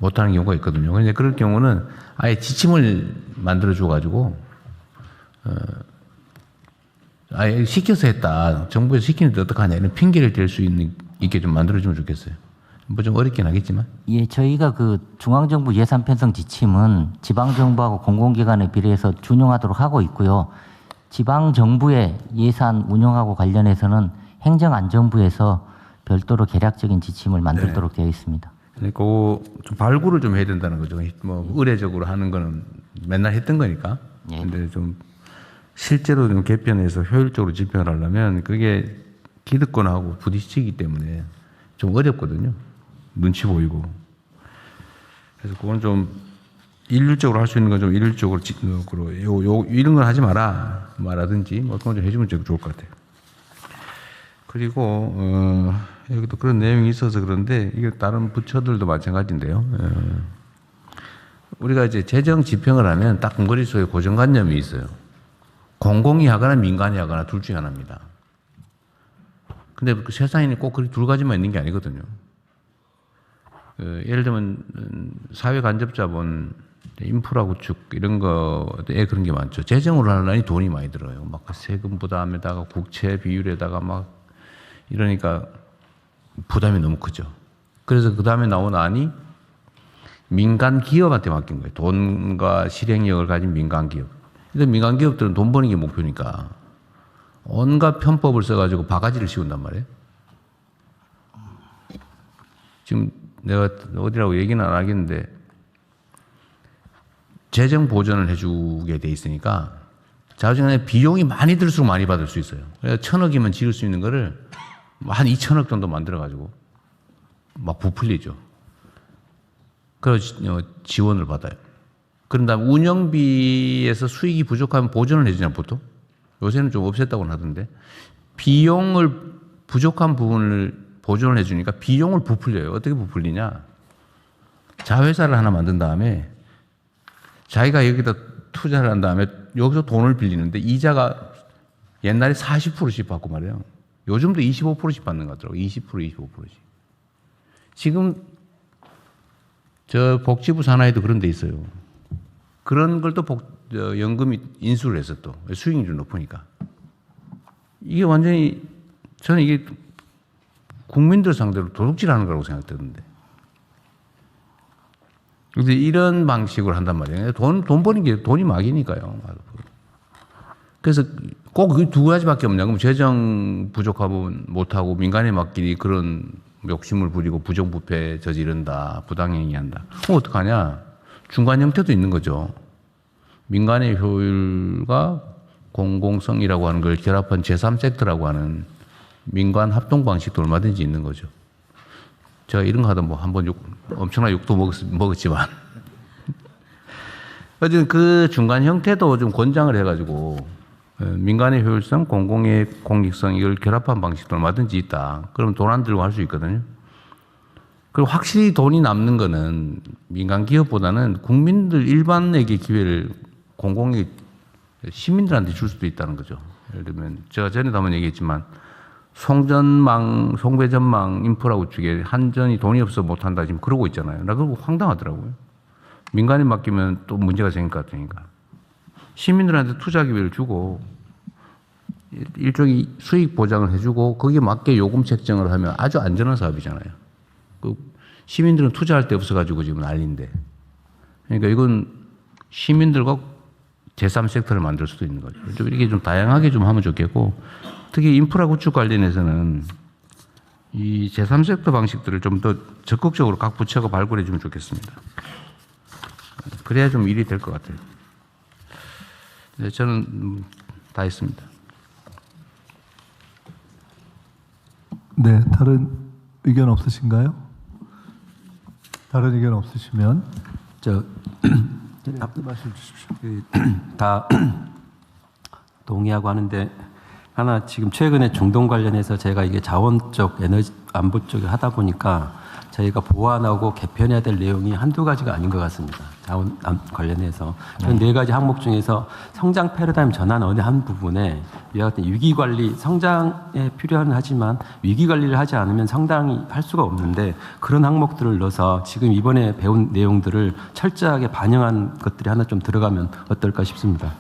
못하는 경우가 있거든요. 그런데 그럴 경우는 아예 지침을 만들어 줘가지고 아예 시켜서 했다. 정부에서 시키는데 어떡하냐 이런 핑계를 댈 수 있게 좀 만들어주면 좋겠어요. 뭐 좀 어렵긴 하겠지만. 예, 저희가 그 중앙정부 예산 편성 지침은 지방정부하고 공공기관에 비례해서 준용하도록 하고 있고요. 지방정부의 예산 운영하고 관련해서는 행정안전부에서 별도로 계략적인 지침을 만들도록 되어 있습니다. 그러니까 좀 발굴을 좀 해야 된다는 거죠. 뭐 의례적으로 하는 거는 맨날 했던 거니까. 예. 근데 좀 실제로 좀 개편해서 효율적으로 집행을 하려면 그게 기득권하고 부딪히기 때문에 좀 어렵거든요. 눈치 보이고. 그래서 그건 좀 일률적으로 할 수 있는 건 좀 일률적으로 이런 건 하지 말라든지 뭐 그건 좀 해주면 좋을 것 같아요. 그리고 여기도 그런 내용이 있어서 그런데 이게 다른 부처들도 마찬가지인데요. 우리가 이제 재정 집행을 하면 딱 머릿속에 고정관념이 있어요. 공공이 하거나 민간이 하거나 둘 중에 하나입니다. 근데 그 세상에는 꼭 그 두 가지만 있는 게 아니거든요. 예를 들면 사회간접자본, 인프라 구축 이런 거에 그런 게 많죠. 재정으로 하려니 돈이 많이 들어요. 막 세금 부담에다가 국채 비율에다가 막 이러니까 부담이 너무 크죠. 그래서 그 다음에 나온 안이 민간 기업한테 맡긴 거예요. 돈과 실행력을 가진 민간 기업. 근데 민간 기업들은 돈 버는 게 목표니까 온갖 편법을 써가지고 바가지를 씌운단 말이에요. 지금 내가 어디라고 얘기는 안 하겠는데 재정 보전을 해주게 돼 있으니까 자주간에 비용이 많이 들수록 많이 받을 수 있어요. 그래서 1,000억이면 지을 수 있는 거를 한 2,000억 정도 만들어가지고 막 부풀리죠. 그래서 지원을 받아요. 그런 다음에 운영비에서 수익이 부족하면 보전을 해주냐 보통. 요새는 좀 없앴다고는 하던데 비용을 부족한 부분을 보존을 해주니까 비용을 부풀려요. 어떻게 부풀리냐? 자회사를 하나 만든 다음에 자기가 여기다 투자를 한 다음에 여기서 돈을 빌리는데 이자가 옛날에 40%씩 받고 말이에요. 요즘도 25%씩 받는 것 같더라고요. 20%, 25%씩. 지금 저 복지부 산하에도 그런 데 있어요. 그런 걸 또 연금이 인수를 해서 또 수익률이 높으니까. 이게 완전히 저는 이게 국민들 상대로 도둑질하는 거라고 생각되는데. 그런데 이런 방식으로 한단 말이에요. 돈 버는 게 돈이 막이니까요. 그래서 꼭 그 두 가지밖에 없냐. 그럼 재정 부족하면 못하고 민간에 맡기니 그런 욕심을 부리고 부정부패 저지른다. 부당행위 한다. 그럼 어떡하냐. 중간 형태도 있는 거죠. 민간의 효율과 공공성이라고 하는 걸 결합한 제3섹터라고 하는 민간 합동 방식도 얼마든지 있는 거죠. 제가 이런 거 하다 뭐 한번 엄청난 욕도 먹었지만. 어쨌든 그 중간 형태도 좀 권장을 해가지고 민간의 효율성, 공공의 공익성 이걸 결합한 방식도 얼마든지 있다. 그러면 돈 안 들고 할 수 있거든요. 그리고 확실히 돈이 남는 거는 민간 기업보다는 국민들 일반에게 기회를 공공의 시민들한테 줄 수도 있다는 거죠. 예를 들면 제가 전에도 한번 얘기했지만 송전망, 송배전망 인프라 구축에 한전이 돈이 없어 못한다 지금 그러고 있잖아요. 나 그거 황당하더라고요. 민간에 맡기면 또 문제가 생길 것 같으니까. 시민들한테 투자 기회를 주고 일종의 수익 보장을 해주고 거기에 맞게 요금 책정을 하면 아주 안전한 사업이잖아요. 그 시민들은 투자할 데 없어가지고 지금 난리인데. 그러니까 이건 시민들과 제3섹터를 만들 수도 있는 거죠. 좀 이렇게 좀 다양하게 좀 하면 좋겠고 특히 인프라 구축 관련해서는 이 제3섹터 방식들을 좀 더 적극적으로 각 부처가 발굴해 주면 좋겠습니다. 그래야 좀 일이 될 것 같아요. 네, 저는 다 했습니다. 네, 다른 의견 없으신가요? 다른 의견 없으시면 말씀 주십시오. 다 동의하고 하는데 하나 지금 최근에 중동 관련해서 제가 이게 자원적 에너지 안보 쪽에 하다 보니까 저희가 보완하고 개편해야 될 내용이 한두 가지가 아닌 것 같습니다. 자원 관련해서 그런 네 가지 항목 중에서 성장 패러다임 전환 어느 한 부분에 이와 같은 위기 관리 성장에 필요한 하지만 위기 관리를 하지 않으면 성장이 할 수가 없는데 그런 항목들을 넣어서 지금 이번에 배운 내용들을 철저하게 반영한 것들이 하나 좀 들어가면 어떨까 싶습니다.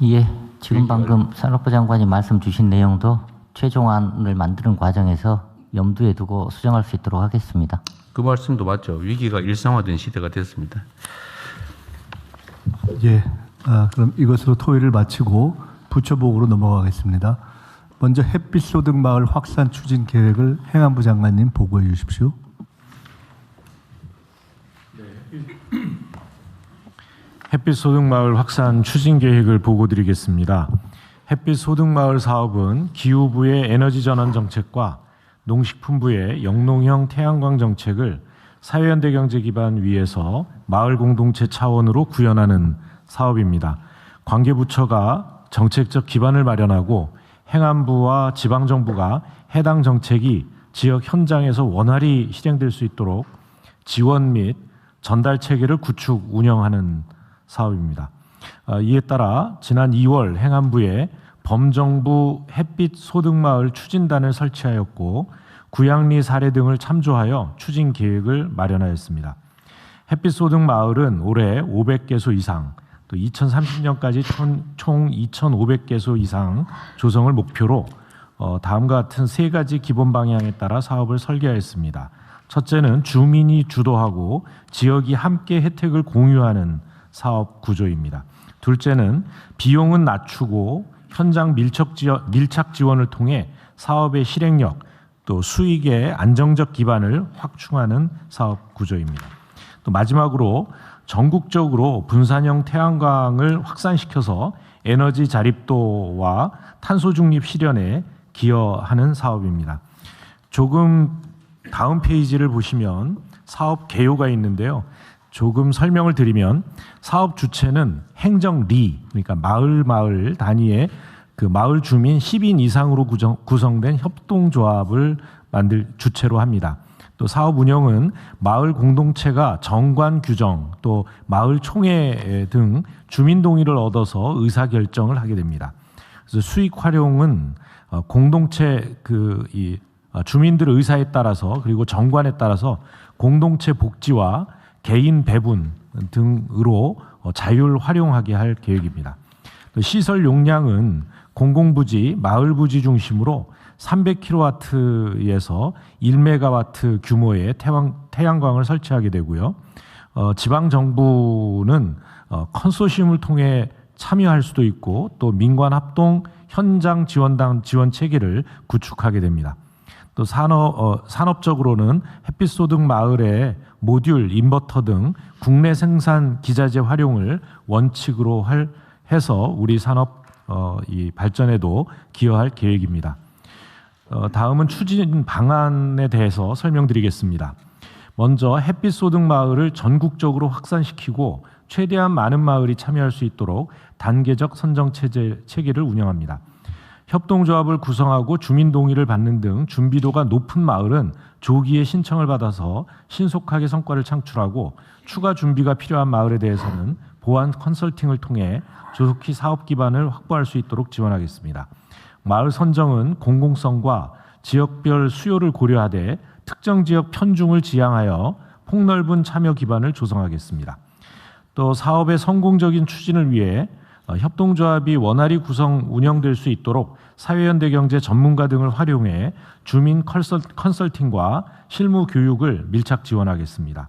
예, 지금 방금 산업부 장관이 말씀 주신 내용도 최종안을 만드는 과정에서 염두에 두고 수정할 수 있도록 하겠습니다. 그 말씀도 맞죠. 위기가 일상화된 시대가 됐습니다. 예. 그럼 이것으로 토의를 마치고 부처보고로 넘어가겠습니다. 먼저 햇빛 소득 마을 확산 추진 계획을 행안부 장관님 보고해 주십시오. 햇빛 소득마을 확산 추진 계획을 보고드리겠습니다. 햇빛 소득마을 사업은 기후부의 에너지 전환 정책과 농식품부의 영농형 태양광 정책을 사회연대 경제 기반 위에서 마을 공동체 차원으로 구현하는 사업입니다. 관계부처가 정책적 기반을 마련하고 행안부와 지방정부가 해당 정책이 지역 현장에서 원활히 실행될 수 있도록 지원 및 전달 체계를 구축 운영하는 사업입니다. 이에 따라 지난 2월 행안부에 범정부 햇빛 소득마을 추진단을 설치하였고 구양리 사례 등을 참조하여 추진 계획을 마련하였습니다. 햇빛 소득마을은 올해 500개소 이상, 또 2030년까지 총 2,500개소 이상 조성을 목표로 다음과 같은 세 가지 기본 방향에 따라 사업을 설계하였습니다. 첫째는 주민이 주도하고 지역이 함께 혜택을 공유하는 사업 구조입니다. 둘째는 비용은 낮추고 현장 밀착 지원을 통해 사업의 실행력 또 수익의 안정적 기반을 확충하는 사업 구조입니다. 또 마지막으로 전국적으로 분산형 태양광을 확산시켜서 에너지 자립도와 탄소 중립 실현에 기여하는 사업입니다. 조금 다음 페이지를 보시면 사업 개요가 있는데요. 조금 설명을 드리면 사업 주체는 행정리, 그러니까 마을 단위의 그 마을 주민 10인 이상으로 구성된 협동조합을 주체로 합니다. 또 사업 운영은 마을 공동체가 정관 규정, 또 마을 총회 등 주민 동의를 얻어서 의사 결정을 하게 됩니다. 그래서 수익 활용은 공동체 주민들의 의사에 따라서 그리고 정관에 따라서 공동체 복지와 개인 배분 등으로 자율 활용하게 할 계획입니다. 시설 용량은 공공부지, 마을부지 중심으로 300kW에서 1메가와트 규모의 태양광을 설치하게 되고요. 지방정부는 컨소시엄을 통해 참여할 수도 있고 또 민관 합동 현장 지원 체계를 구축하게 됩니다. 또 산업적으로는 햇빛 소득 마을의 모듈, 인버터 등 국내 생산 기자재 활용을 원칙으로 해서 우리 산업 이 발전에도 기여할 계획입니다. 다음은 추진 방안에 대해서 설명드리겠습니다. 먼저 햇빛 소득 마을을 전국적으로 확산시키고 최대한 많은 마을이 참여할 수 있도록 단계적 선정 체계를 운영합니다. 협동조합을 구성하고 주민 동의를 받는 등 준비도가 높은 마을은 조기에 신청을 받아서 신속하게 성과를 창출하고 추가 준비가 필요한 마을에 대해서는 보안 컨설팅을 통해 조속히 사업 기반을 확보할 수 있도록 지원하겠습니다. 마을 선정은 공공성과 지역별 수요를 고려하되 특정 지역 편중을 지향하여 폭넓은 참여 기반을 조성하겠습니다. 또 사업의 성공적인 추진을 위해 협동조합이 원활히 운영될 수 있도록 사회연대 경제 전문가 등을 활용해 주민 컨설팅과 실무 교육을 밀착 지원하겠습니다.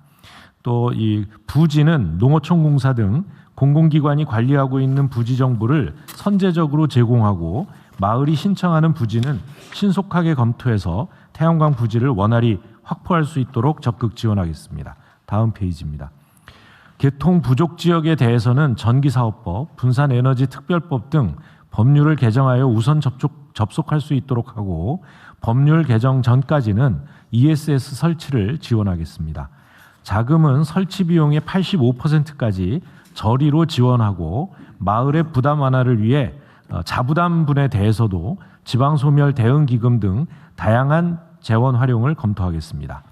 또 이 부지는 농어촌공사 등 공공기관이 관리하고 있는 부지 정보를 선제적으로 제공하고 마을이 신청하는 부지는 신속하게 검토해서 태양광 부지를 원활히 확보할 수 있도록 적극 지원하겠습니다. 다음 페이지입니다. 개통 부족 지역에 대해서는 전기사업법, 분산에너지특별법 등 법률을 개정하여 우선 접속할 수 있도록 하고 법률 개정 전까지는 ESS 설치를 지원하겠습니다. 자금은 설치 비용의 85%까지 저리로 지원하고 마을의 부담 완화를 위해 자부담분에 대해서도 지방소멸 대응기금 등 다양한 재원 활용을 검토하겠습니다.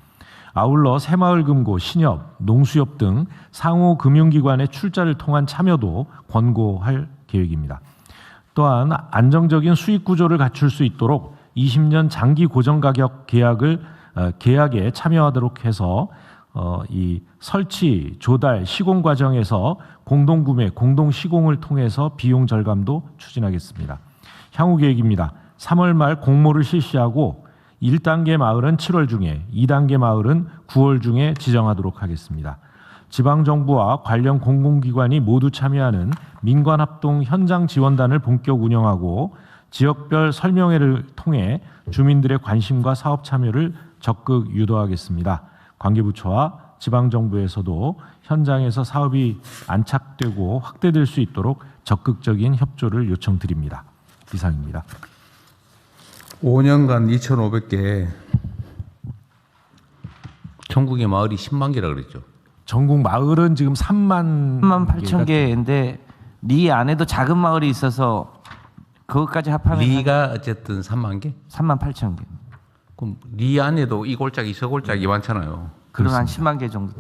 아울러 새마을금고, 신협, 농수협 등 상호 금융기관의 출자를 통한 참여도 권고할 계획입니다. 또한 안정적인 수익 구조를 갖출 수 있도록 20년 장기 고정가격 계약에 참여하도록 해서 이 설치, 조달, 시공 과정에서 공동구매, 공동시공을 통해서 비용 절감도 추진하겠습니다. 향후 계획입니다. 3월 말 공모를 실시하고 1단계 마을은 7월 중에, 2단계 마을은 9월 중에 지정하도록 하겠습니다. 지방정부와 관련 공공기관이 모두 참여하는 민관합동 현장 지원단을 본격 운영하고 지역별 설명회를 통해 주민들의 관심과 사업 참여를 적극 유도하겠습니다. 관계부처와 지방정부에서도 현장에서 사업이 안착되고 확대될 수 있도록 적극적인 협조를 요청드립니다. 이상입니다. 5년간 2,500개, 전국의 마을이 10만 개라 그랬죠. 전국 마을은 지금 3만 8천 개인데 리 안에도 작은 마을이 있어서 그것까지 합하면 리가 어쨌든 3만 개? 3만 8천 개. 그럼 리 안에도 이 골짜기 저 골짜기 많잖아요. 그럼 한 10만 개 정도.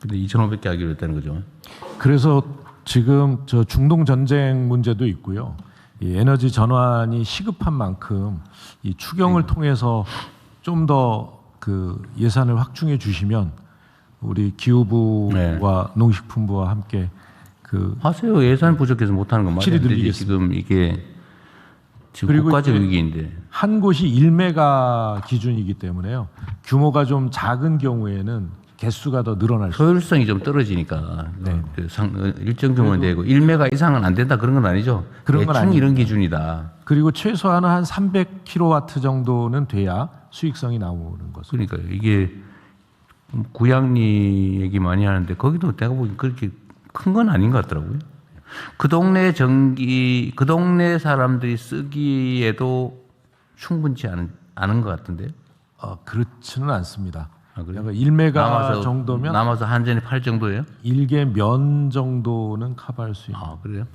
근데 2,500개 하기로 했다는 거죠. 그래서 지금 저 중동 전쟁 문제도 있고요. 이 에너지 전환이 시급한 만큼 이 추경을 통해서 좀 더 그 예산을 확충해 주시면 우리 기후부와 농식품부와 함께 그 하세요. 예산 부족해서 못하는 건 확실히 맞아요. 근데 늘리겠습니다. 지금 이게 지금 그리고 국가적 이제 위기인데. 한 곳이 1메가 기준이기 때문에요. 규모가 좀 작은 경우에는 개수가 더 늘어날 수 효율성이 좀 떨어지니까 네. 일정 규모는 되고 1메가 이상은 안 된다 그런 건 아니죠. 그런 건 대충 아닙니다. 이런 기준이다. 그리고 최소한은 한 300kW 정도는 돼야 수익성이 나오는 거죠. 그러니까 이게 구양리 얘기 많이 하는데 거기도 내가 보기 그렇게 큰 건 아닌 것 같더라고요. 그 동네 전기, 그 동네 사람들이 쓰기에도 충분치 않은 것 같은데. 그렇지는 않습니다. 아, 그래요? 그러니까 1메가 정도면 남아서 한전이 팔 정도예요? 일개 면 정도는 커버할 수 있는. 아 그래요?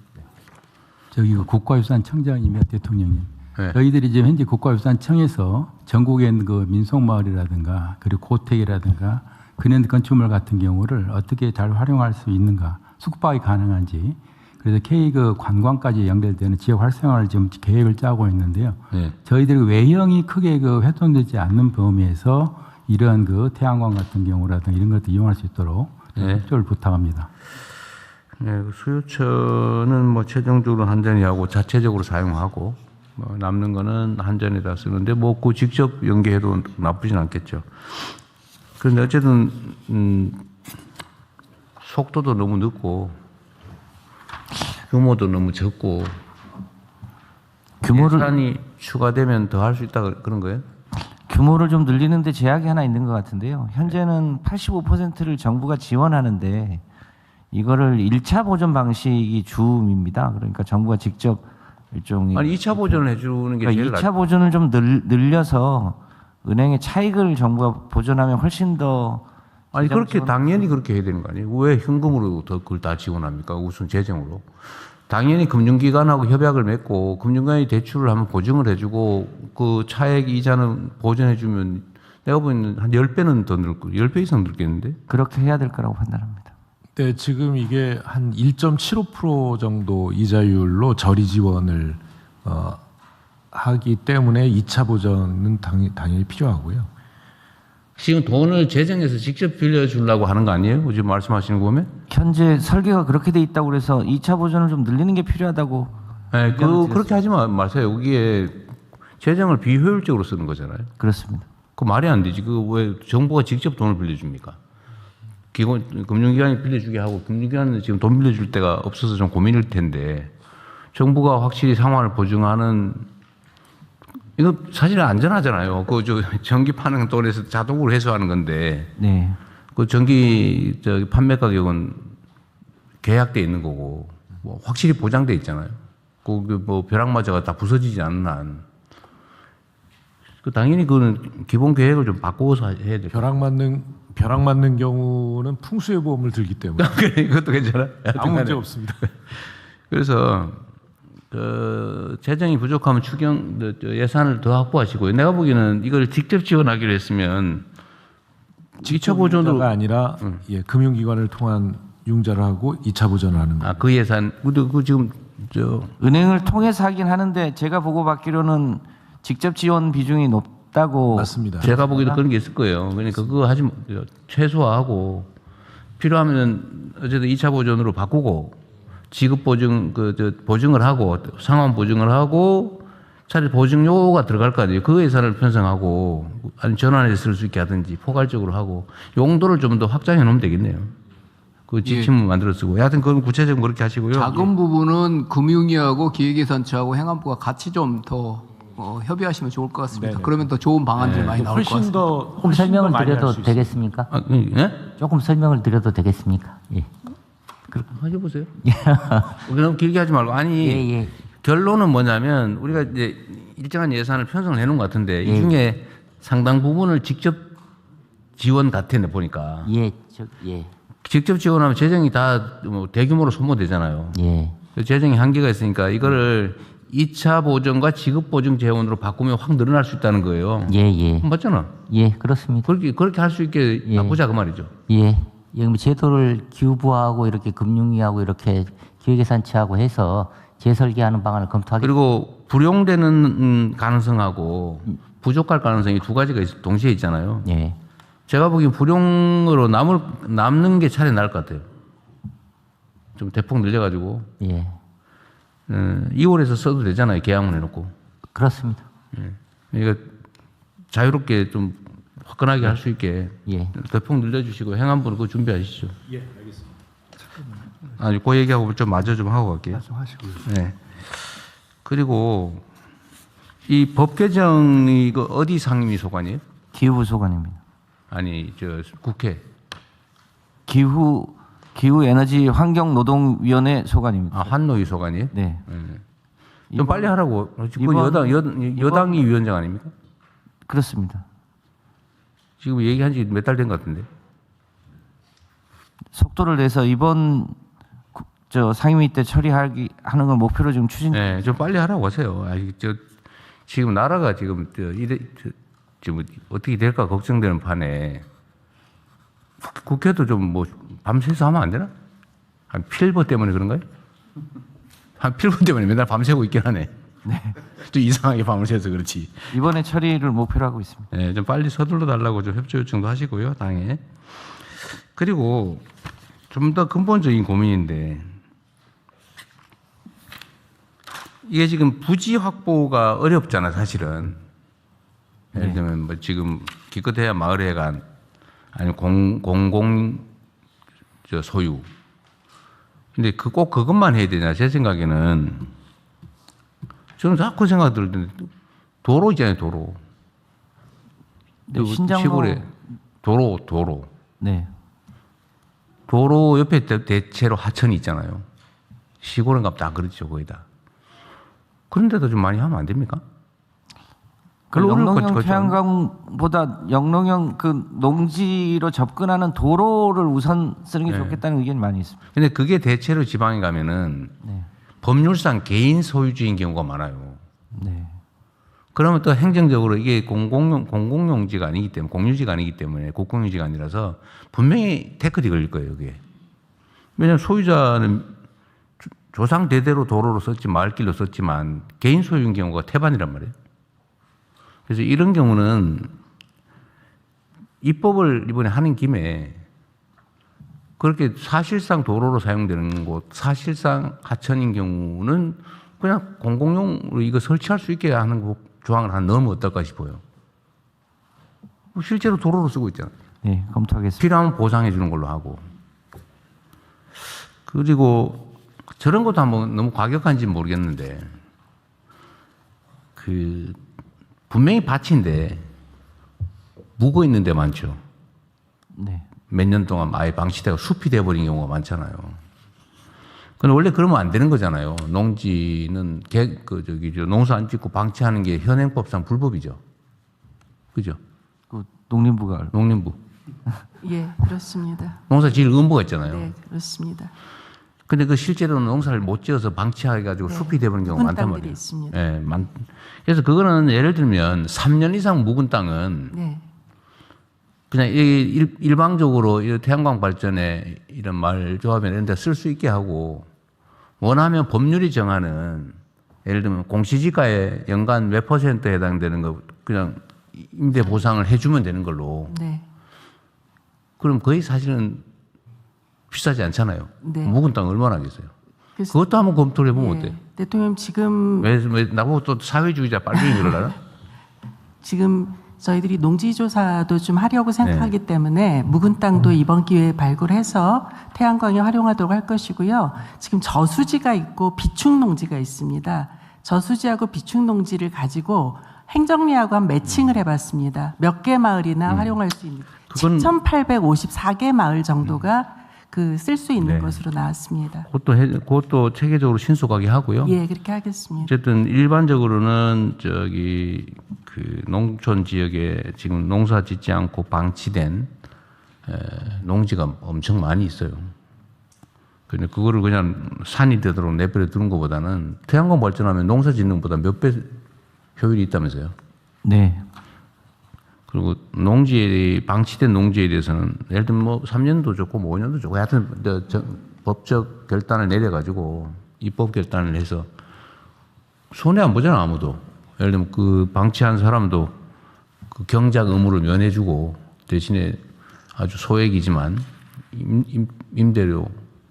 저기 그 국가유산 청장이며 대통령님. 네. 저희들이 지금 현재 국가유산청에서 전국에 있는 그 민속마을이라든가 그리고 고택이라든가 근현 건축물 같은 경우를 어떻게 잘 활용할 수 있는가, 숙박이 가능한지, 그래서 K 그 관광까지 연결되는 지역 활성화를 지금 계획을 짜고 있는데요. 네. 저희들이 외형이 크게 그 훼손되지 않는 범위에서 이러한 그 태양광 같은 경우라든가 이런 것도 이용할 수 있도록 네. 협조를 부탁합니다. 네, 그 수요처는 뭐 최종적으로 한전이 하고 자체적으로 사용하고 뭐 남는 거는 한전에다 쓰는데 뭐 그 직접 연계해도 나쁘진 않겠죠. 그런데 어쨌든 속도도 너무 늦고 규모도 너무 적고 예산이 추가되면 더 할 수 있다 그런 거예요? 규모를 좀 늘리는데 제약이 하나 있는 것 같은데요. 현재는 85%를 정부가 지원하는데 이거를 1차 보전 방식이 주입니다. 그러니까 정부가 직접 일종의 아니 2차 보전을 해주는 게 그러니까 제일 2차 보전을 좀 늘려서 은행의 차익을 정부가 보전하면 훨씬 더 아니 그렇게 지원- 당연히 그렇게 해야 되는 거 아니에요? 왜 현금으로 더 그걸 다 지원합니까? 우선 재정으로. 당연히 금융기관하고 협약을 맺고 금융기관이 대출을 한번 보증을 해주고 그 차액 이자는 보전해주면 내가 보기에는 한 10배는 더 늘 거예요. 10배 이상 늘겠는데? 그렇게 해야 될 거라고 판단합니다. 네, 지금 이게 한 1.75% 정도 이자율로 저리 지원을 하기 때문에 2차 보전은 당연히 필요하고요. 지금 돈을 재정에서 직접 빌려주려고 하는 거 아니에요? 지금 말씀하시는 거 보면? 현재 설계가 그렇게 돼 있다고 그래서 2차 보전을 좀 늘리는 게 필요하다고. 네, 그렇게 하지 마세요. 그게 재정을 비효율적으로 쓰는 거잖아요. 그렇습니다. 그 말이 안 되지. 그 왜 정부가 직접 돈을 빌려줍니까? 금융기관이 빌려주게 하고 금융기관은 지금 돈 빌려줄 데가 없어서 좀 고민일 텐데 정부가 확실히 상환을 보증하는 이거 사실 안전하잖아요. 그 전기 파는 돈에서 자동으로 회수하는 건데 네. 그 전기 판매 가격은 계약돼 있는 거고 뭐 확실히 보장돼 있잖아요. 그 뭐 벼락마저가 다 부서지지 않는 한. 그 당연히 그거는 기본 계획을 좀 바꾸어서 해야 돼요. 벼락 맞는 경우는 풍수의 보험을 들기 때문에 그래, 그것도 괜찮아. 아무 문제 없습니다. 그래서 재정이 부족하면 예산을 더 확보하시고요. 내가 보기에는 이걸 직접 지원하기로 했으면 2차 보존으로 융자가 아니라 예, 금융기관을 통한 융자를 하고 2차 보존을 하는 거예요. 그 예산 그 지금 은행을 통해서 하긴 하는데 제가 보고받기로는 직접 지원 비중이 높다고. 맞습니다. 제가 보기에도 그런 게 있을 거예요. 그러니까 그거 하지 최소화하고 필요하면 어쨌든 2차 보존으로 바꾸고 지급 보증 보증을 하고 상환 보증을 하고 차라리 보증료가 들어갈 거 아니에요. 그 예산을 편성하고 아니 전환해서 쓸 수 있게 하든지 포괄적으로 하고 용도를 좀 더 확장해 놓으면 되겠네요. 그 지침을 만들어 쓰고 하여튼 그건 구체적으로 그렇게 하시고요. 작은 부분은 금융위하고 기획예산처하고 행안부가 같이 좀 더 협의하시면 좋을 것 같습니다. 네네. 그러면 더 좋은 방안들이 많이 나올 것 훨씬 같습니다. 조금 설명을 드려도 되겠습니까? 예? 조금 설명을 드려도 되겠습니까? 예. 하셔보세요. 너무 길게 하지 말고 아니 예, 예. 결론은 뭐냐면 우리가 이제 일정한 예산을 편성을 해놓은 것 같은데 이 예. 중에 상당 부분을 직접 지원 같아 보니까 예. 직접 지원하면 재정이 다 뭐 대규모로 소모되잖아요. 예. 재정이 한계가 있으니까 이거를 2차 보증과 지급 보증 재원으로 바꾸면 확 늘어날 수 있다는 거예요. 예. 맞잖아. 예, 그렇습니다. 그렇게 할 수 있게 예. 바꾸자 그 말이죠. 예. 뭐 제도를 기후부하고 이렇게 금융위하고 이렇게 기획예산처하고 해서 재설계하는 방안을 검토하겠습니다. 그리고 불용되는 가능성하고 부족할 가능성이 두 가지가 동시에 있잖아요. 예. 제가 보기엔 불용으로 남는 게 차라리 나을 것 같아요. 좀 대폭 늘려가지고 예. 2월에서 써도 되잖아요. 계약문 해놓고. 그렇습니다. 그러니까 자유롭게 좀 화끈하게 할 수 있게 예. 대폭 늘려주시고 행안부는 그거 준비하시죠. 예, 알겠습니다. 아니 그 얘기하고 좀 마저 좀 하고 갈게요. 말씀하시고요. 네. 그리고 이 법 개정이 그 어디 상임위 소관이에요? 기후부 소관입니다. 아니 저 국회. 기후에너지환경노동위원회 소관입니다. 한노위 소관이에요? 네. 좀 빨리 하라고. 지금 이번- 여당이 위원장 아닙니까? 그렇습니다. 지금 얘기한 지 몇 달 된 것 같은데. 속도를 내서 이번 상임위 때 처리하는 걸 목표로 지금 추진. 네, 좀 빨리 하라고 하세요. 지금 나라가 지금 지금 어떻게 될까 걱정되는 판에 국회도 좀 뭐 밤새서 하면 안 되나? 한 필버 때문에 그런가요? 한 필버 때문에 맨날 밤새고 있긴 하네. 네. 좀 이상하게 밤을 새서 그렇지. 이번에 처리를 목표로 하고 있습니다. 네, 좀 빨리 서둘러 달라고 좀 협조 요청도 하시고요, 당에. 그리고 좀 더 근본적인 고민인데 이게 지금 부지 확보가 어렵잖아, 사실은. 예를 들면 뭐 지금 기껏해야 마을회관 아니면 공공 소유. 근데 꼭 그것만 해야 되냐? 제 생각에는 저는 자꾸 생각 들던데 도로 있잖아요, 도로. 네, 신장로. 시골에 도로. 네. 도로 옆에 대체로 하천이 있잖아요. 시골은 다 그렇죠, 거의 다. 그런데도 좀 많이 하면 안 됩니까? 별로 어려울 것 영농형 같지 않아요? 태양광보다 영농형 그 농지로 접근하는 도로를 우선 쓰는 게 네. 좋겠다는 의견이 많이 있습니다. 근데 그게 대체로 지방에 가면은 네. 법률상 개인 소유주인 경우가 많아요. 네. 그러면 또 행정적으로 이게 공공용지가 아니기 때문에, 공유지가 아니기 때문에, 국공유지가 아니라서 분명히 태클이 걸릴 거예요, 이게. 왜냐하면 소유자는 조상 대대로 도로로 썼지, 마을길로 썼지만 개인 소유인 경우가 태반이란 말이에요. 그래서 이런 경우는 입법을 이번에 하는 김에 그렇게 사실상 도로로 사용되는 곳, 사실상 하천인 경우는 그냥 공공용으로 이거 설치할 수 있게 하는 조항을 하나 넣으면 어떨까 싶어요. 실제로 도로로 쓰고 있잖아요. 네, 검토하겠습니다. 필요하면 보상해 주는 걸로 하고. 그리고 저런 것도 한번 너무 과격한지 모르겠는데 분명히 밭인데 묵어 있는 데 많죠. 네. 몇 년 동안 아예 방치되고 숲이 돼버린 경우가 많잖아요. 근데 원래 그러면 안 되는 거잖아요. 농지는 농사 안 짓고 방치하는 게 현행법상 불법이죠. 그죠? 그 농림부가 농림부. 예, 그렇습니다. 농사 지을 의무가 있잖아요. 네, 그렇습니다. 근데 그 실제로는 농사를 못 지어서 방치해가지고 네, 숲이 돼버린 경우가 묵은 많단 땅들이 말이에요. 있습니다. 예, 그래서 그거는 예를 들면 3년 이상 묵은 땅은 네, 그냥 일방적으로 이 태양광 발전에 이런 말 조합이나 이런 데 쓸 수 있게 하고 원하면 법률이 정하는 예를 들면 공시지가에 연간 몇 %에 해당되는 거 그냥 임대 보상을 해주면 되는 걸로. 네. 그럼 거의 사실은 비싸지 않잖아요. 네. 묵은 땅 얼마나 하겠어요. 그래서- 그것도 한번 검토를 해보면 예. 어때요? 대통령 지금 왜 나보고 또 사회주의자 빨갱이 그러려나? 지금 저희들이 농지조사도 좀 하려고 생각하기 네. 때문에 묵은 땅도 이번 기회에 발굴해서 태양광에 활용하도록 할 것이고요. 지금 저수지가 있고 비축 농지가 있습니다. 저수지하고 비축 농지를 가지고 행정리하고 한 매칭을 해봤습니다. 몇 개 마을이나 활용할 수 있는 그건- 7,854개 마을 정도가 그 쓸 수 있는 네. 것으로 나왔습니다. 그것도 체계적으로 신속하게 하고요. 예, 그렇게 하겠습니다. 어쨌든 일반적으로는 저기 그 농촌 지역에 지금 농사 짓지 않고 방치된 농지가 엄청 많이 있어요. 근데 그거를 그냥 산이 되도록 내버려 두는 것보다는 태양광 발전하면 농사 짓는 것보다 몇 배 효율이 있다면서요. 네. 그리고 농지에 방치된 농지에 대해서는 예를 들면 뭐 3년도 좋고 뭐 5년도 좋고 하여튼 법적 결단을 내려가지고 입법 결단을 해서 손해 안 보잖아 아무도. 예를 들면 그 방치한 사람도 그 경작 의무를 면해주고 대신에 아주 소액이지만 임대료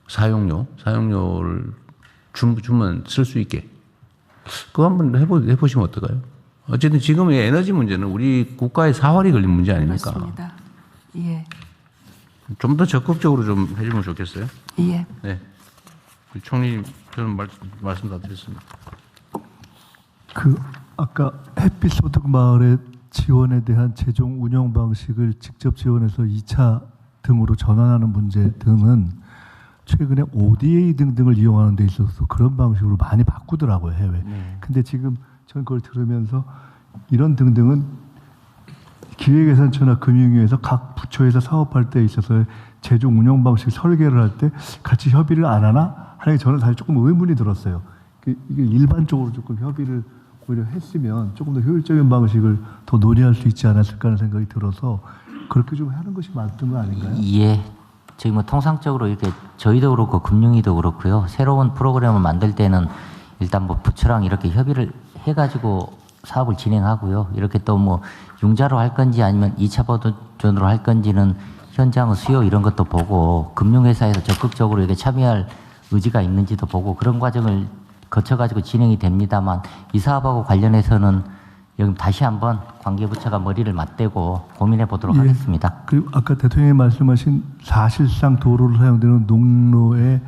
사용료를 주면 쓸 수 있게 그거 한번 해보시면 어떨까요? 어쨌든 지금의 에너지 문제는 우리 국가의 사활이 걸린 문제 아닙니까? 그렇습니다. 예, 좀 더 적극적으로 좀 해주면 좋겠어요. 예. 네. 우리 총리님 저는 말씀 다 드렸습니다. 그 아까 햇빛 소득 마을의 지원에 대한 최종 운영 방식을 직접 지원해서 2차 등으로 전환하는 문제 등은 최근에 ODA 등등을 이용하는 데 있어서 그런 방식으로 많이 바꾸더라고요, 해외. 근데 지금 저는 그걸 들으면서 이런 등등은 기획예산처나 금융위에서 각 부처에서 사업할 때 있어서 최종 운영 방식 설계를 할 때 같이 협의를 안 하나 하는 게 저는 사실 조금 의문이 들었어요. 이게 일반적으로 조금 협의를 오히려 했으면 조금 더 효율적인 방식을 더 논의할 수 있지 않았을까 하는 생각이 들어서 그렇게 좀 하는 것이 맞던 거 아닌가요? 예. 저희 뭐 통상적으로 이렇게 저희도 그렇고 금융위도 그렇고요. 새로운 프로그램을 만들 때는 일단 뭐 부처랑 이렇게 협의를 해가지고 사업을 진행하고요. 이렇게 또 뭐 융자로 할 건지 아니면 2차 버전으로 할 건지는 현장의 수요 이런 것도 보고 금융회사에서 적극적으로 이렇게 참여할 의지가 있는지도 보고 그런 과정을 거쳐가지고 진행이 됩니다만 이 사업하고 관련해서는 여기 다시 한번 관계부처가 머리를 맞대고 고민해 보도록 하겠습니다. 그리고 아까 대통령이 말씀하신 사실상 도로를 사용되는 농로에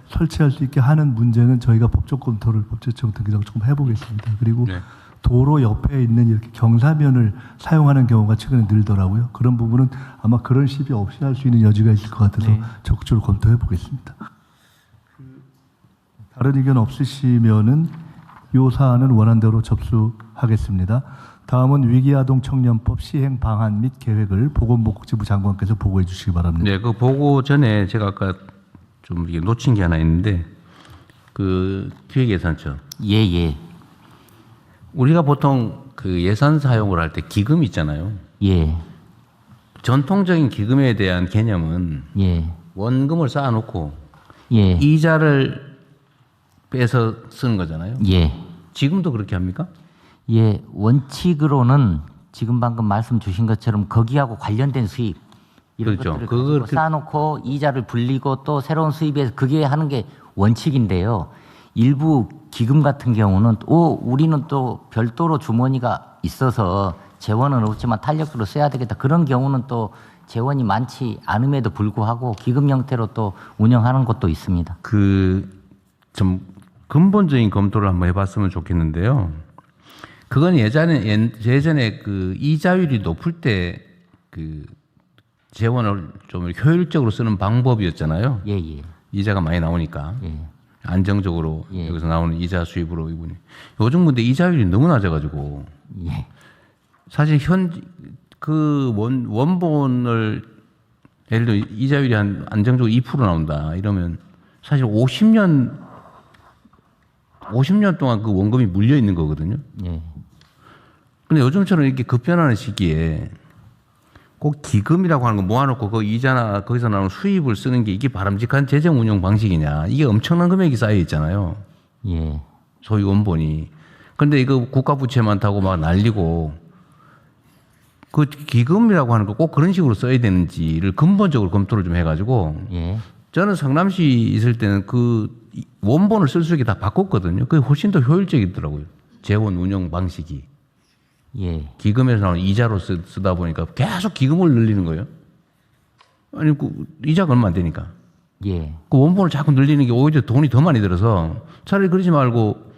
설치할 수 있게 하는 문제는 저희가 법적 검토를 법제청 등기랑 조금 해보겠습니다. 그리고 네. 도로 옆에 있는 이렇게 경사면을 사용하는 경우가 최근에 늘더라고요. 그런 부분은 아마 그런 시비 없이 할 수 있는 여지가 있을 것 같아서 적극적으로 검토해 보겠습니다. 다른 의견 없으시면은 이 사안은 원안대로 접수하겠습니다. 다음은 위기아동 청년법 시행 방안 및 계획을 보건복지부 장관께서 보고해 주시기 바랍니다. 네, 그 보고 전에 제가 아까 좀 이게 놓친 게 하나 있는데 그 기획예산처 예, 예. 우리가 보통 그 예산 사용을 할 때 기금 있잖아요. 예. 전통적인 기금에 대한 개념은 예. 원금을 쌓아놓고 예. 이자를 빼서 쓰는 거잖아요. 예. 지금도 그렇게 합니까? 예, 원칙으로는 지금 방금 말씀 주신 것처럼 거기하고 관련된 수입 이런 그렇죠. 것들을 그걸 가지고 쌓아놓고 이자를 불리고 또 새로운 수입에서 그게 하는 게 원칙인데요. 일부 기금 같은 경우는 우리는 또 별도로 주머니가 있어서 재원은 없지만 탄력적으로 써야 되겠다. 그런 경우는 또 재원이 많지 않음에도 불구하고 기금 형태로 또 운영하는 것도 있습니다. 그 좀 근본적인 검토를 한번 해봤으면 좋겠는데요. 그건 예전에 그 이자율이 높을 때 그 재원을 좀 효율적으로 쓰는 방법이었잖아요. 예, 예. 이자가 많이 나오니까 예. 안정적으로 예. 여기서 나오는 이자 수입으로 이분이 요즘 근데 이자율이 너무 낮아가지고 예. 사실 그 원본을 예를 들어 이자율이 한 안정적으로 2% 나온다 이러면 사실 50년 동안 그 원금이 물려 있는 거거든요. 예. 근데 요즘처럼 이렇게 급변하는 시기에 꼭 기금이라고 하는 거 모아놓고 그 이자나 거기서 나오는 수입을 쓰는 게 이게 바람직한 재정 운용 방식이냐. 이게 엄청난 금액이 쌓여 있잖아요. 예. 소유 원본이. 근데 이거 국가 부채 많다고 막 날리고 그 기금이라고 하는 거 꼭 그런 식으로 써야 되는지를 근본적으로 검토를 좀 해가지고 예. 저는 성남시 있을 때는 그 원본을 쓸 수 있게 다 바꿨거든요. 그게 훨씬 더 효율적이더라고요. 재원 운영 방식이. 예. 기금에서 나오는 이자로 쓰다 보니까 계속 기금을 늘리는 거예요. 아니, 그 이자가 얼마 안 되니까. 예. 그 원본을 자꾸 늘리는 게 오히려 돈이 더 많이 들어서 차라리 그러지 말고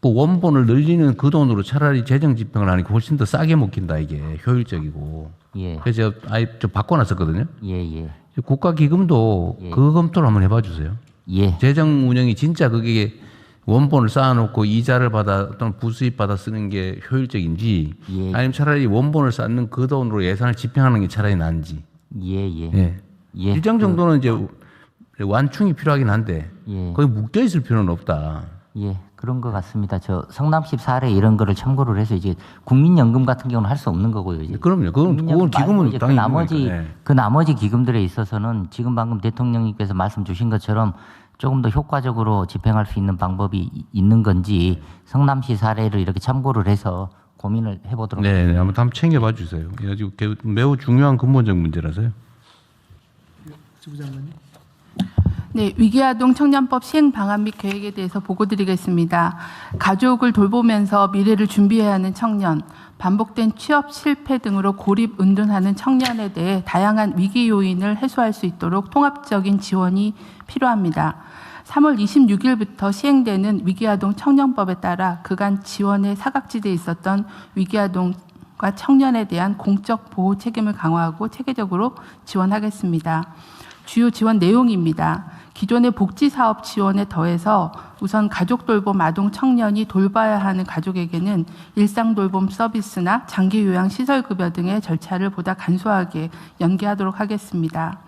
그 원본을 늘리는 그 돈으로 차라리 재정 집행을 하는 게 훨씬 더 싸게 먹힌다, 이게. 효율적이고. 예. 그래서 제가 아예 좀 바꿔놨었거든요. 예. 예. 국가 기금도 예. 그 검토를 한번 해봐 주세요. 예. 재정 운영이 진짜 그게 원본을 쌓아놓고 이자를 받아 또는 부수입 받아 쓰는 게 효율적인지 예. 아니면 차라리 원본을 쌓는 그 돈으로 예산을 집행하는 게 차라리 나은지. 예. 예. 일정 정도는 이제 완충이 필요하긴 한데 예. 거기 묶여 있을 필요는 없다. 예, 그런 것 같습니다. 저 성남시 사례 이런 거를 참고를 해서 이제 국민연금 같은 경우는 할 수 없는 거고요. 이제 그럼요. 그건 국민연금 기금은 말고 이제 당연히 있는 거니까. 그 나머지 기금들에 있어서는 지금 방금 대통령님께서 말씀 주신 것처럼 조금 더 효과적으로 집행할 수 있는 방법이 있는 건지 성남시 사례를 이렇게 참고를 해서 고민을 해보도록 하겠습니다. 네, 한번 챙겨봐 주세요. 이거 매우 중요한 근본적 문제라서요. 네, 위기아동 청년법 시행 방안 및 계획에 대해서 보고드리겠습니다. 가족을 돌보면서 미래를 준비해야 하는 청년, 반복된 취업 실패 등으로 고립 은둔하는 청년에 대해 다양한 위기 요인을 해소할 수 있도록 통합적인 지원이 필요합니다. 3월 26일부터 시행되는 위기아동 청년법에 따라 그간 지원의 사각지대에 있었던 위기아동과 청년에 대한 공적 보호 책임을 강화하고 체계적으로 지원하겠습니다. 주요 지원 내용입니다. 기존의 복지사업 지원에 더해서 우선 가족 돌봄 아동 청년이 돌봐야 하는 가족에게는 일상 돌봄 서비스나 장기 요양 시설 급여 등의 절차를 보다 간소하게 연계하도록 하겠습니다.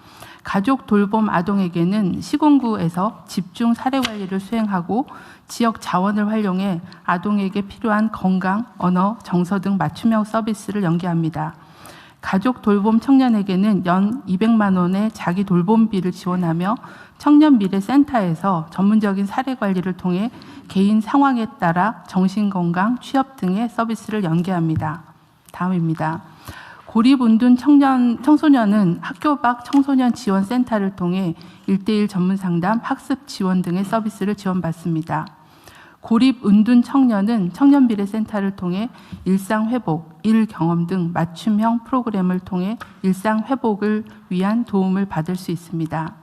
가족 돌봄 아동에게는 시군구에서 집중 사례 관리를 수행하고 지역 자원을 활용해 아동에게 필요한 건강, 언어, 정서 등 맞춤형 서비스를 연계합니다. 가족 돌봄 청년에게는 연 200만 원의 자기 돌봄비를 지원하며 청년미래센터에서 전문적인 사례 관리를 통해 개인 상황에 따라 정신건강, 취업 등의 서비스를 연계합니다. 다음입니다. 고립운둔 청소년은 학교 밖 청소년 지원센터를 통해 1:1 전문상담, 학습 지원 등의 서비스를 지원받습니다. 고립운둔 청년은 청년미래센터를 통해 일상회복, 일경험 등 맞춤형 프로그램을 통해 일상회복을 위한 도움을 받을 수 있습니다.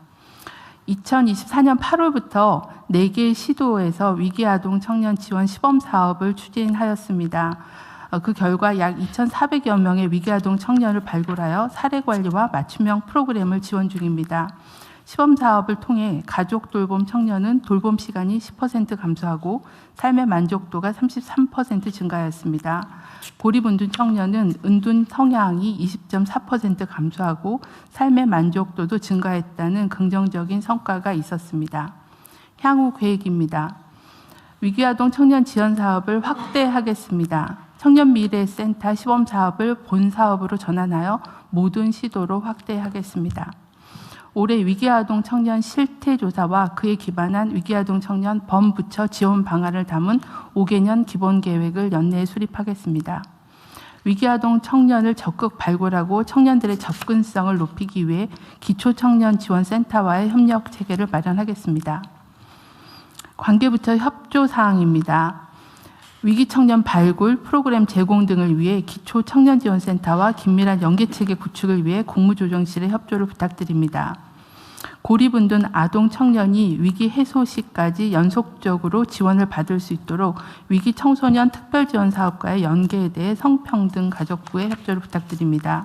2024년 8월부터 4개의 시도에서 위기아동 청년 지원 시범사업을 추진하였습니다. 그 결과 약 2,400여 명의 위기아동 청년을 발굴하여 사례관리와 맞춤형 프로그램을 지원 중입니다. 시범사업을 통해 가족 돌봄 청년은 돌봄 시간이 10% 감소하고 삶의 만족도가 33% 증가하였습니다. 고립운둔 청년은 은둔 성향이 20.4% 감소하고 삶의 만족도도 증가했다는 긍정적인 성과가 있었습니다. 향후 계획입니다. 위기아동 청년 지원 사업을 확대하겠습니다. 청년미래센터 시범사업을 본사업으로 전환하여 모든 시도로 확대하겠습니다. 올해 위기아동 청년 실태조사와 그에 기반한 위기아동 청년 범부처 지원 방안을 담은 5개년 기본계획을 연내에 수립하겠습니다. 위기아동 청년을 적극 발굴하고 청년들의 접근성을 높이기 위해 기초청년지원센터와의 협력 체계를 마련하겠습니다. 관계부처 협조사항입니다. 위기청년 발굴, 프로그램 제공 등을 위해 기초청년지원센터와 긴밀한 연계체계 구축을 위해 국무조정실의 협조를 부탁드립니다. 고립운둔 아동 청년이 위기 해소 시까지 연속적으로 지원을 받을 수 있도록 위기청소년 특별지원사업과의 연계에 대해 성평등 가족부의 협조를 부탁드립니다.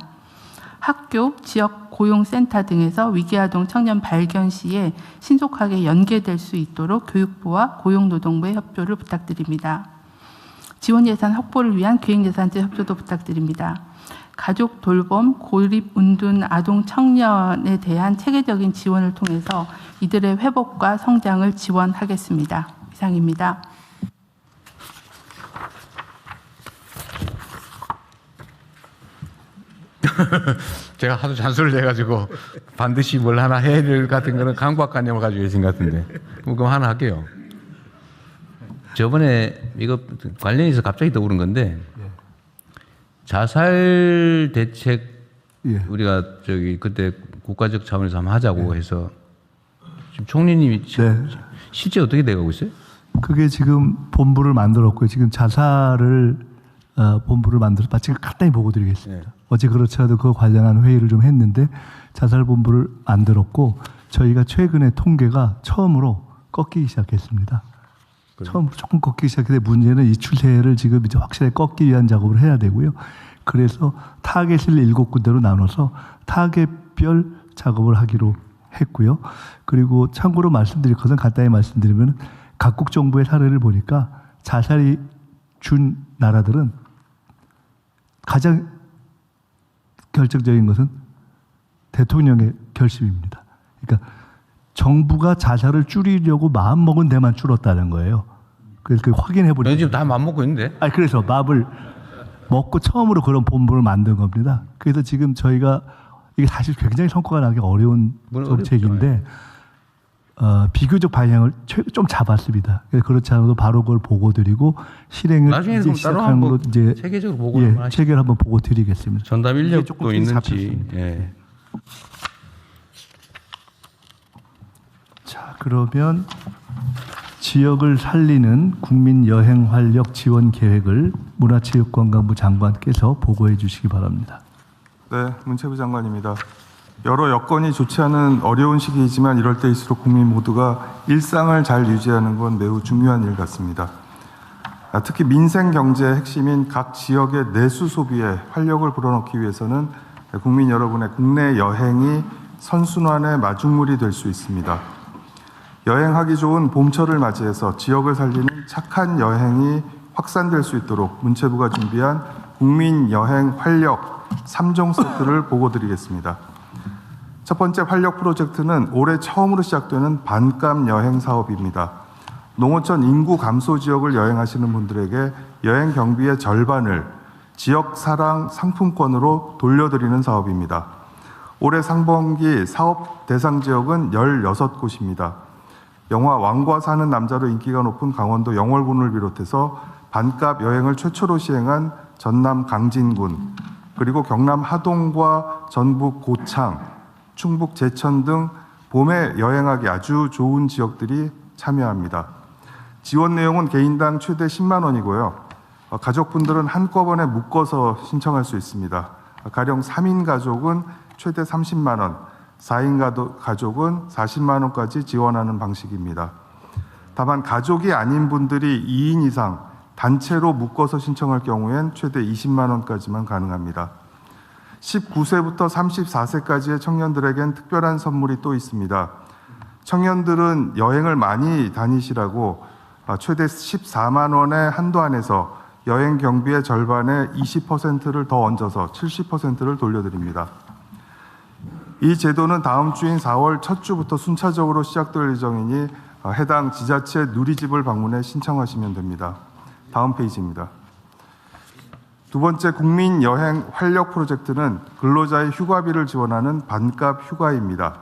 학교, 지역 고용센터 등에서 위기아동 청년 발견 시에 신속하게 연계될 수 있도록 교육부와 고용노동부의 협조를 부탁드립니다. 지원 예산 확보를 위한 기획예산제 협조도 부탁드립니다. 가족 돌봄, 고립 운둔 아동 청년에 대한 체계적인 지원을 통해서 이들의 회복과 성장을 지원하겠습니다. 이상입니다. 제가 하도 잔소리를 해가지고 반드시 뭘 하나 해야 될 같은 거는 강박관념을 가지고 계신 것 같은데 그럼 하나 할게요. 저번에 이거 관련해서 갑자기 떠오른 건데 자살 대책 우리가 저기 그때 국가적 차원에서 한번 하자고 해서 지금 총리님이 실제 어떻게 돼가고 있어요? 그게 지금 본부를 만들었고요. 지금 자살을 본부를 만들어서 마치 간단히 보고 드리겠습니다. 어제 그렇지 않아도 그거 관련한 회의를 좀 했는데 자살 본부를 만들었고 저희가 최근에 통계가 처음으로 꺾이기 시작했습니다. 처음으로 조금 꺾이기 시작했는데 문제는 이 추세를 지금 이제 확실하게 꺾기 위한 작업을 해야 되고요. 그래서 타겟을 7군데로 나눠서 타겟별 작업을 하기로 했고요. 그리고 참고로 말씀드릴 것은 간단히 말씀드리면 각국 정부의 사례를 보니까 자살이 준 나라들은 가장 결정적인 것은 대통령의 결심입니다. 그러니까 정부가 자살을 줄이려고 마음먹은 데만 줄었다는 거예요. 그래서 그 확인해 보니까 지금 다 맘먹고 있는데? 그래서 마음을 먹고 처음으로 그런 본부를 만든 겁니다. 그래서 지금 저희가 이게 사실 굉장히 성과가 나기 어려운 정책인데 비교적 방향을 좀 잡았습니다. 그렇지 않아도 바로 그걸 보고 드리고 실행을 이제 시작하는 걸로 이제 체계적으로 보고 체계를 한번 보고 드리겠습니다. 전담 인력도 있는지. 자, 그러면 지역을 살리는 국민 여행 활력 지원 계획을 문화체육관광부 장관께서 보고해 주시기 바랍니다. 네, 문체부 장관입니다. 여러 여건이 좋지 않은 어려운 시기이지만 이럴 때일수록 국민 모두가 일상을 잘 유지하는 건 매우 중요한 일 같습니다. 특히 민생 경제의 핵심인 각 지역의 내수 소비에 활력을 불어넣기 위해서는 국민 여러분의 국내 여행이 선순환의 마중물이 될 수 있습니다. 여행하기 좋은 봄철을 맞이해서 지역을 살리는 착한 여행이 확산될 수 있도록 문체부가 준비한 국민 여행 활력 3종 세트를 보고 드리겠습니다. 첫 번째 활력 프로젝트는 올해 처음으로 시작되는 반값 여행 사업입니다. 농어촌 인구 감소 지역을 여행하시는 분들에게 여행 경비의 절반을 지역 사랑 상품권으로 돌려드리는 사업입니다. 올해 상반기 사업 대상 지역은 16곳입니다. 영화 왕과 사는 남자로 인기가 높은 강원도 영월군을 비롯해서 반값 여행을 최초로 시행한 전남 강진군, 그리고 경남 하동과 전북 고창, 충북 제천 등 봄에 여행하기 아주 좋은 지역들이 참여합니다. 지원 내용은 개인당 최대 10만 원이고요. 가족분들은 한꺼번에 묶어서 신청할 수 있습니다. 가령 3인 가족은 최대 30만 원, 4인 가족은 40만 원까지 지원하는 방식입니다. 다만 가족이 아닌 분들이 2인 이상 단체로 묶어서 신청할 경우엔 최대 20만 원까지만 가능합니다. 19세부터 34세까지의 청년들에겐 특별한 선물이 또 있습니다. 청년들은 여행을 많이 다니시라고 최대 14만 원의 한도 안에서 여행 경비의 절반의 20%를 더 얹어서 70%를 돌려드립니다. 이 제도는 다음 주인 4월 첫 주부터 순차적으로 시작될 예정이니 해당 지자체 누리집을 방문해 신청하시면 됩니다. 다음 페이지입니다. 두 번째 국민 여행 활력 프로젝트는 근로자의 휴가비를 지원하는 반값 휴가입니다.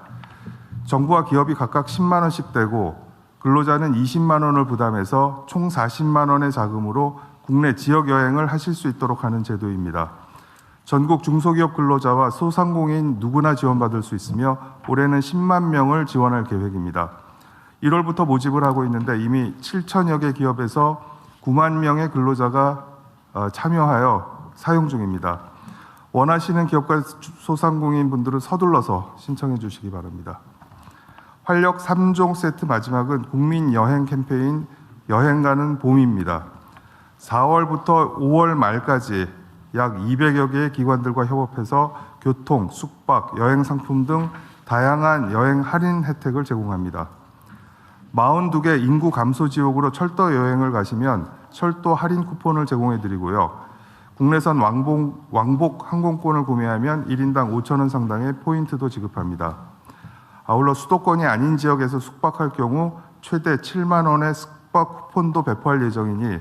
정부와 기업이 각각 10만 원씩 떼고 근로자는 20만 원을 부담해서 총 40만 원의 자금으로 국내 지역 여행을 하실 수 있도록 하는 제도입니다. 전국 중소기업 근로자와 소상공인 누구나 지원받을 수 있으며 올해는 10만 명을 지원할 계획입니다. 1월부터 모집을 하고 있는데 이미 7천여 개 기업에서 9만 명의 근로자가 참여하여 사용 중입니다. 원하시는 기업과 소상공인 분들은 서둘러서 신청해 주시기 바랍니다. 활력 3종 세트 마지막은 국민 여행 캠페인 여행 가는 봄입니다. 4월부터 5월 말까지 약 200여 개의 기관들과 협업해서 교통, 숙박, 여행 상품 등 다양한 여행 할인 혜택을 제공합니다. 42개 인구 감소 지역으로 철도 여행을 가시면 철도 할인 쿠폰을 제공해 드리고요. 국내선 왕복 항공권을 구매하면 1인당 5천 원 상당의 포인트도 지급합니다. 아울러 수도권이 아닌 지역에서 숙박할 경우 최대 7만 원의 숙박 쿠폰도 배포할 예정이니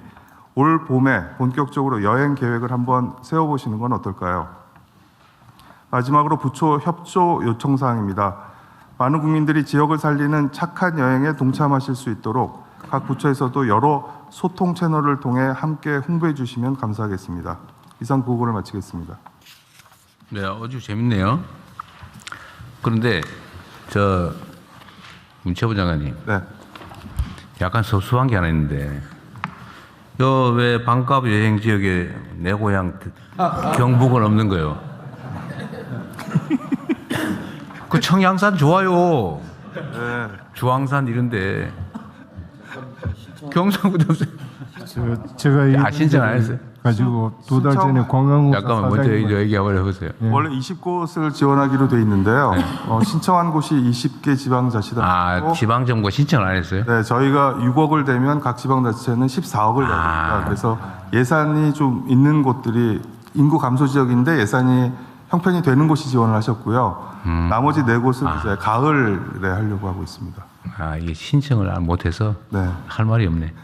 올 봄에 본격적으로 여행 계획을 한번 세워보시는 건 어떨까요? 마지막으로 부처 협조 요청 사항입니다. 많은 국민들이 지역을 살리는 착한 여행에 동참하실 수 있도록 각 부처에서도 여러 소통 채널을 통해 함께 홍보해 주시면 감사하겠습니다. 이상 보고를 마치겠습니다. 네, 아주 재밌네요. 그런데 문체부 장관님, 네. 약간 섭섭한 게 하나 있는데, 왜 반값 여행 지역에 내 고향 경북은 없는 거요? 그 청양산 좋아요. 네. 주황산 이런데 경상도 없어요. 제가 신청 안 했어요? 가지고 2달 전에 관광공사 잠깐만 먼저 얘기하고 해보세요. 원래 20곳을 지원하기로 돼 있는데요. 신청한 곳이 20개 지방자치단체고 지방정부가 신청을 안 했어요? 네, 저희가 6억을 대면 각 지방자치체는 14억을 내립니다. 그래서 예산이 좀 있는 곳들이 인구 감소 지역인데 예산이 형편이 되는 곳이 지원을 하셨고요. 나머지 4곳은 이제 가을에 하려고 하고 있습니다. 이게 신청을 못해서 네. 할 말이 없네.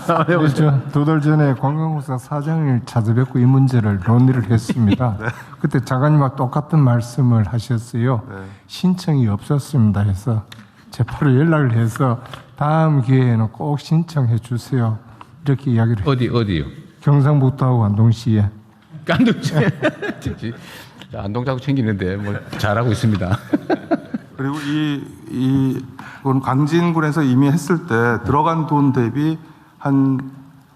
저 2달 전에 관광공사 사장을 찾아뵙고 이 문제를 논의를 했습니다. 네. 그때 장관님과 똑같은 말씀을 하셨어요. 네. 신청이 없었습니다 해서 제 바로 연락을 해서 다음 기회에는 꼭 신청해 주세요. 이렇게 이야기를 어디요? 경상북도하고 안동시에. 안동시에. 안동자고 챙기는데 뭘 잘하고 있습니다. 그리고 이건 강진군에서 이미 했을 때 들어간 돈 대비 한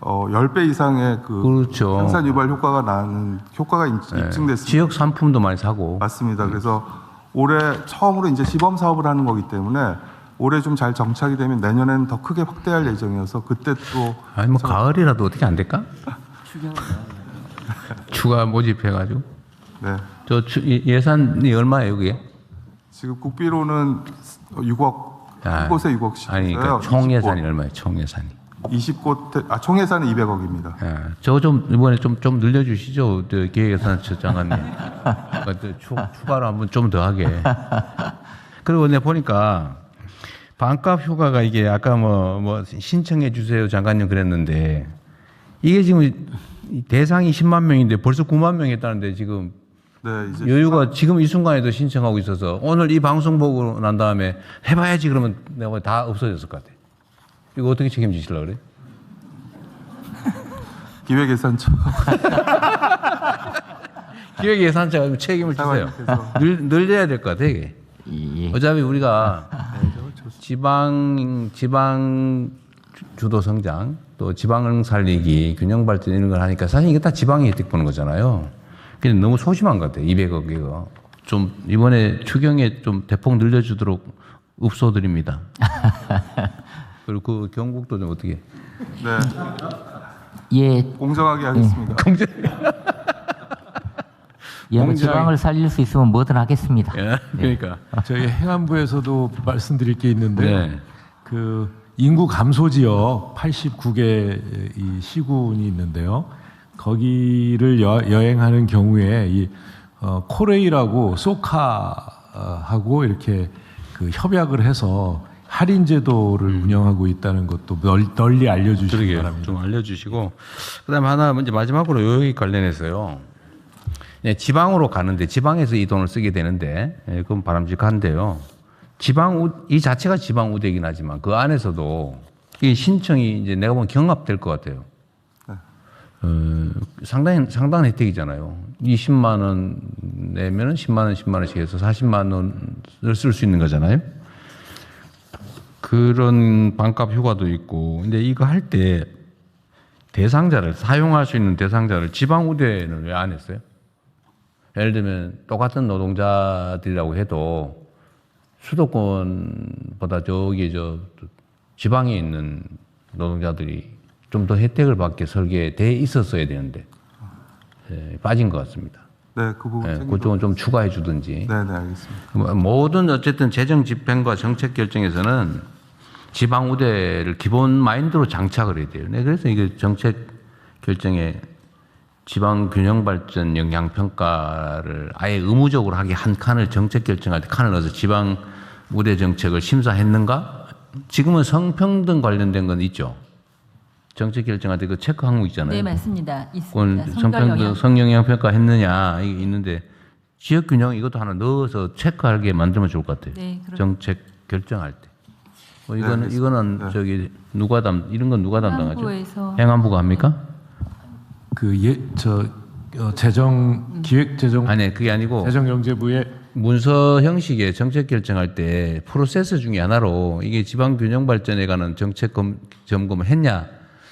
10배 이상의 그렇죠. 생산 유발 효과가 입증됐습니다. 지역 상품도 많이 사고. 맞습니다. 그래서 올해 처음으로 이제 시범 사업을 하는 거기 때문에 올해 좀 잘 정착이 되면 내년에는 더 크게 확대할 예정이어서 그때 또 가을이라도 어떻게 안 될까? 추가 모집해가지고. 네. 예산이 얼마예요, 그게? 지금 국비로는 6억, 한 곳에 6억씩. 아니, 그러니까 총 예산이 얼마예요, 총 예산이? 20곳, 총 예산은 200억입니다. 저 좀 이번에 좀 늘려주시죠, 기획예산처 장관님. 추가로 한번 좀 더 하게. 그리고 내가 보니까 반값 휴가가 이게 아까 뭐 신청해 주세요, 장관님 그랬는데 이게 지금 대상이 10만 명인데 벌써 9만 명이 했다는데 지금 네, 이제 여유가 지금 이 순간에도 신청하고 있어서 오늘 이 방송 보고 난 다음에 해봐야지 그러면 내가 다 없어졌을 것 같아. 이거 어떻게 책임지시려고 그래? 기획예산처. 기획예산처가 책임을 지세요. 늘려야 될 것 같아 이게. 어차피 우리가 지방 주도 성장 또 지방을 살리기 균형 발전 이런 걸 하니까 사실 이게 다 지방이 혜택 보는 거잖아요. 근데 너무 소심한 것 같아요. 200억 이거. 좀 이번에 추경에 좀 대폭 늘려주도록 읍소드립니다. 그리고 그 경북도 좀 어떻게? 네. 예. 공정하게 하겠습니다. 예, 지방을 살릴 수 있으면 뭐든 하겠습니다. 예, 그러니까 저희 행안부에서도 말씀드릴 게 있는데 네. 그 인구 감소 지역 89개 이 시군이 있는데요. 거기를 여행하는 경우에 이 코레일하고 소카하고 이렇게 그 협약을 해서 할인 제도를 운영하고 있다는 것도 널리 알려주시기 바랍니다. 좀 알려주시고 그다음에 하나 먼저 마지막으로 여기 관련해서요. 네, 지방으로 가는데 지방에서 이 돈을 쓰게 되는데 그건 바람직한데요. 이 자체가 지방 우대이긴 하지만 그 안에서도 이 신청이 이제 내가 보면 경합될 것 같아요. 상당한 혜택이잖아요. 20만 원 내면은 10만 원씩 해서 40만 원을 쓸 수 있는 거잖아요. 그런 반값 휴가도 있고. 근데 이거 할 때 대상자를 사용할 수 있는 대상자를 지방 우대는 왜 안 했어요? 예를 들면 똑같은 노동자들이라고 해도 수도권보다 지방에 있는 노동자들이 좀 더 혜택을 받게 설계돼 있었어야 되는데 빠진 것 같습니다. 네, 그 부분 그쪽은 좀 추가해 주든지. 네, 알겠습니다. 모든 어쨌든 재정 집행과 정책 결정에서는 지방 우대를 기본 마인드로 장착을 해야 돼요. 네, 그래서 이게 정책 결정에 지방 균형 발전 영향 평가를 아예 의무적으로 하게 한 칸을 정책 결정할 때 칸을 넣어서 지방 우대 정책을 심사했는가? 지금은 성평등 관련된 건 있죠. 정책 결정할 때 그 체크 항목 있잖아요. 네, 맞습니다. 있습니다. 성평등 성영향 평가 했느냐 이게 있는데 지역 균형 이것도 하나 넣어서 체크하게 만들면 좋을 것 같아요. 네, 정책 결정할 때. 뭐 이거는 네, 이거는 네. 저기 이런 건 누가 담당하죠? 행안부에서 행안부가 합니까? 재정 기획재정 아니 그게 아니고 재정경제부의 문서 형식의 정책 결정할 때 프로세스 중에 하나로 이게 지방 균형 발전에 관한 정책 점검을 했냐?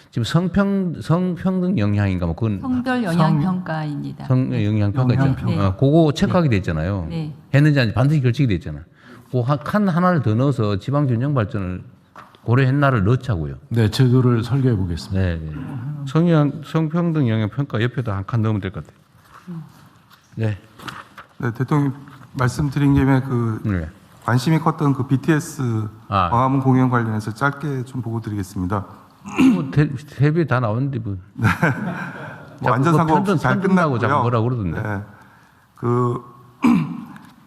지금 성평등 영향인가 뭐 그건 성별 영향 평가입니다. 영향 평가 있죠. 네. 그거 체크하게 돼 있잖아요. 네. 했는지 아닌지 반드시 결정이 돼 있잖아요. 그 칸 하나를 더 넣어서 지방 균형 발전을 고려했나를 넣자고요. 네, 제도를 설계해 보겠습니다. 네. 성평등 영향 평가 옆에다 한 칸 넣으면 될 것 같아요. 네. 네, 대통령 말씀드린 김에 네. 관심이 컸던 BTS 아. 광화문 공연 관련해서 짧게 좀 보고 드리겠습니다. 뭐 대비 다 나왔는데 뭐. 뭐 안전 사고 없이 잘 끝나고요. 자꾸 뭐라 그러던데. 네.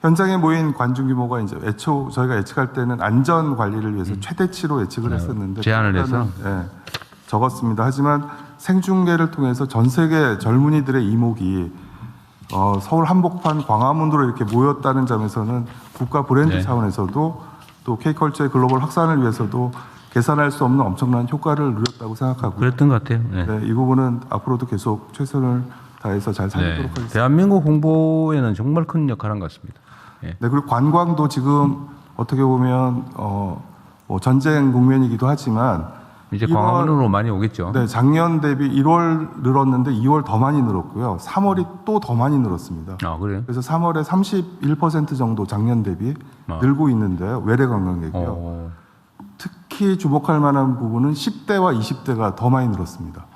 현장에 모인 관중 규모가 이제 저희가 예측할 때는 안전 관리를 위해서 최대치로 예측을 했었는데 제한을 해서? 적었습니다. 하지만 생중계를 통해서 전 세계 젊은이들의 이목이 서울 한복판 광화문으로 이렇게 모였다는 점에서는 국가 브랜드 네. 차원에서도 또 K컬처의 글로벌 확산을 위해서도 계산할 수 없는 엄청난 효과를 누렸다고 생각하고요. 그랬던 것 같아요. 네. 네, 이 부분은 앞으로도 계속 최선을 다해서 잘 살리도록 네. 하겠습니다. 대한민국 홍보에는 정말 큰 역할을 한 것 같습니다. 예. 네, 그리고 관광도 지금 어떻게 보면 뭐 전쟁 국면이기도 하지만 이제 광화문으로 많이 오겠죠. 네, 작년 대비 1월 늘었는데 2월 더 많이 늘었고요. 3월이 또 더 많이 늘었습니다. 아, 그래요? 그래서 3월에 31% 정도 작년 대비 늘고 있는데요. 외래 관광객이요. 특히 주목할 만한 부분은 10대와 20대가 더 많이 늘었습니다.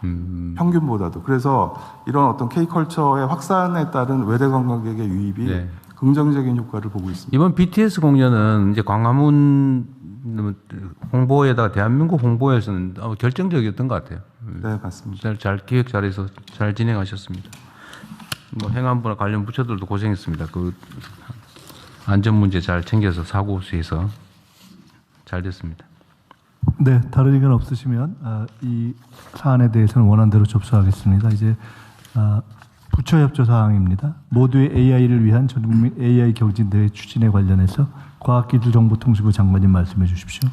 평균보다도. 그래서 이런 어떤 K컬처의 확산에 따른 외래 관광객의 유입이 네. 긍정적인 효과를 보고 있습니다. 이번 BTS 공연은 이제 광화문 홍보에다가 대한민국 홍보에서는 결정적이었던 것 같아요. 네, 맞습니다. 잘 기획 잘해서 잘 진행하셨습니다. 뭐 행안부나 관련 부처들도 고생했습니다. 그 안전 문제 잘 챙겨서 사고 없이해서 잘 됐습니다. 네, 다른 의견 없으시면 이 사안에 대해서는 원안대로 접수하겠습니다. 이제 부처 협조 사항입니다. 모두의 AI를 위한 전국민 AI 경진대회 추진에 관련해서 과학기술정보통신부 장관님 말씀해 주십시오.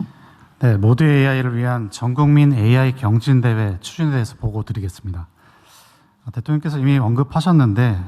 네, 모두의 AI를 위한 전국민 AI 경진대회 추진에 대해서 보고 드리겠습니다. 대통령께서 이미 언급하셨는데